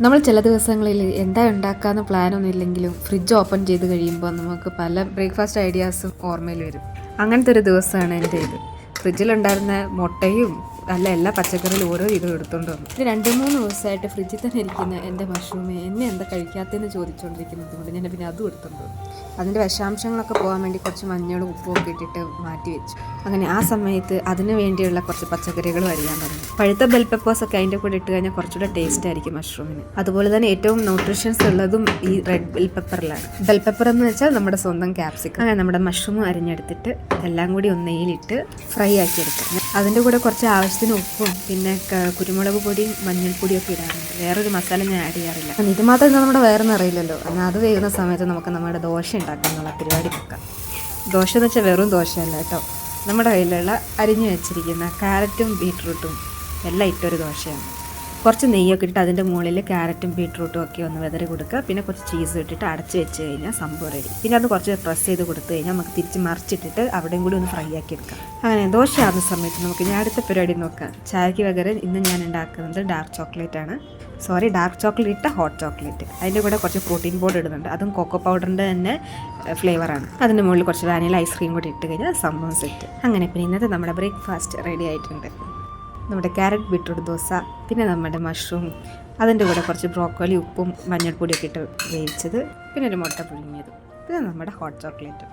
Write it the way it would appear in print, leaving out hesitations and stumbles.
നമ്മൾ ചില ദിവസങ്ങളിൽ എന്താ ഉണ്ടാക്കാമെന്ന് പ്ലാനൊന്നും ഇല്ലെങ്കിലും ഫ്രിഡ്ജ് ഓപ്പൺ ചെയ്ത് കഴിയുമ്പോൾ നമുക്ക് പല ബ്രേക്ക്ഫാസ്റ്റ് ഐഡിയാസും ഓർമ്മയിൽ വരും. അങ്ങനത്തെ ഒരു ദിവസമാണ് എൻ്റെ ഇത്. ഫ്രിഡ്ജിലുണ്ടായിരുന്ന മുട്ടയും എല്ലാ പച്ചക്കറിയിലും ഓരോ ഇതും എടുത്തുകൊണ്ട് വന്നു. ഇത് 2-3 ദിവസമായിട്ട് ഫ്രിഡ്ജിൽ തന്നെ ഇരിക്കുന്ന എൻ്റെ മഷ്റൂമ് എന്നെ എന്താ കഴിക്കാത്തതെന്ന് ചോദിച്ചുകൊണ്ടിരിക്കുന്നത് കൊണ്ട് ഞാൻ പിന്നെ അതും എടുത്തുകൊണ്ട് വന്നു. അതിൻ്റെ വിഷാംശങ്ങളൊക്കെ പോകാൻ വേണ്ടി കുറച്ച് മഞ്ഞളും ഉപ്പും ഒക്കെ ഇട്ടിട്ട് മാറ്റി വെച്ചു. അങ്ങനെ ആ സമയത്ത് അതിന് വേണ്ടിയുള്ള കുറച്ച് പച്ചക്കറികൾ അരിയാൻ തുടങ്ങി. പഴുത്ത ബെൽ പെപ്പേഴ്സ് ഒക്കെ അതിൻ്റെ കൂടെ ഇട്ട് കഴിഞ്ഞാൽ കുറച്ചുകൂടെ ടേസ്റ്റ് ആയിരിക്കും മഷ്റൂമിന്. അതുപോലെ തന്നെ ഏറ്റവും ന്യൂട്രീഷ്യൻസ് ഉള്ളതും ഈ റെഡ് ബെൽ പെപ്പറിലാണ്. ബെൽ പെപ്പർ എന്ന് വെച്ചാൽ നമ്മുടെ സ്വന്തം ക്യാപ്സിക്കം. അങ്ങനെ നമ്മുടെ മഷ്റൂം അരിഞ്ഞെടുത്തിട്ട് എല്ലാം കൂടി നെയ്യിലിട്ട് ഫ്രൈ ആക്കി എടുക്കാം. അതിൻ്റെ കൂടെ കുറച്ച് ആവശ്യത്തിന് ഉപ്പും പിന്നെ കുരുമുളക് പൊടിയും മഞ്ഞൾപ്പൊടിയും ഒക്കെ ഇടാറുണ്ട്. വേറൊരു മസാല ഞാൻ ആഡ് ചെയ്യാറില്ല. ഇത് മാത്രം നമ്മുടെ വേറൊന്നും അറിയില്ലല്ലോ. എന്നാൽ അത് വേകുന്ന സമയത്ത് നമുക്ക് നമ്മുടെ ദോശ ഉണ്ടാക്കാനുള്ള പരിപാടി വെക്കാം. ദോശ എന്ന് വെച്ചാൽ വെറും ദോശയല്ല കേട്ടോ, നമ്മുടെ കയ്യിലുള്ള അരിഞ്ഞു വെച്ചിരിക്കുന്ന ക്യാരറ്റും ബീട്രൂട്ടും എല്ലാം ഇട്ടൊരു ദോശയാണ്. കുറച്ച് നെയ്യൊക്കെ ഇട്ട് അതിൻ്റെ മുകളിൽ ക്യാരറ്റും ബീട്രൂട്ടും ഒക്കെ ഒന്ന് വെതറി കൊടുക്കുക. പിന്നെ കുറച്ച് ചീസ് ഇട്ടിട്ട് അടച്ച് വെച്ച് കഴിഞ്ഞാൽ സംഭവം റെഡി. പിന്നെ അത് കുറച്ച് പ്രസ് ചെയ്ത് കൊടുത്തു കഴിഞ്ഞാൽ നമുക്ക് തിരിച്ച് മറിച്ചിട്ടിട്ട് അവിടെയും കൂടി ഒന്ന് ഫ്രൈ ആക്കി എടുക്കാം. അങ്ങനെ ദോശ ആവുന്ന സമയത്ത് നമുക്ക് ഞാൻ അടുത്ത പരിപാടി നോക്കാം. ചായക്ക് പകരം ഇന്ന് ഞാൻ ഉണ്ടാക്കുന്നത് ഡാർക്ക് ചോക്ലേറ്റ് ഇട്ട ഹോട്ട് ചോക്ലേറ്റ്. അതിൻ്റെ കൂടെ കുറച്ച് പ്രോട്ടീൻ പൗഡർ ഇടുന്നുണ്ട്. അതും കൊക്കോ പൗഡറിൻ്റെ തന്നെ ഫ്ലേവറാണ്. അതിൻ്റെ മുകളിൽ കുറച്ച് വാനില ഐസ്ക്രീം കൂടി ഇട്ട് കഴിഞ്ഞാൽ സംഭവം സെറ്റ്. അങ്ങനെ പിന്നെ ഇന്നത്തെ നമ്മുടെ ബ്രേക്ക്ഫാസ്റ്റ് റെഡി ആയിട്ടുണ്ട്. നമ്മുടെ ക്യാരറ്റ് ബീട്രൂട്ട് ദോശ, പിന്നെ നമ്മുടെ മഷ്റൂം, അതിൻ്റെ കൂടെ കുറച്ച് ബ്രോക്കോലി ഉപ്പും മഞ്ഞൾപ്പൊടിയൊക്കെ ഇട്ട് വേവിച്ചത്, പിന്നെ ഒരു മുട്ട പുഴുങ്ങിയത്, പിന്നെ നമ്മുടെ ഹോട്ട് ചോക്ലേറ്റ്.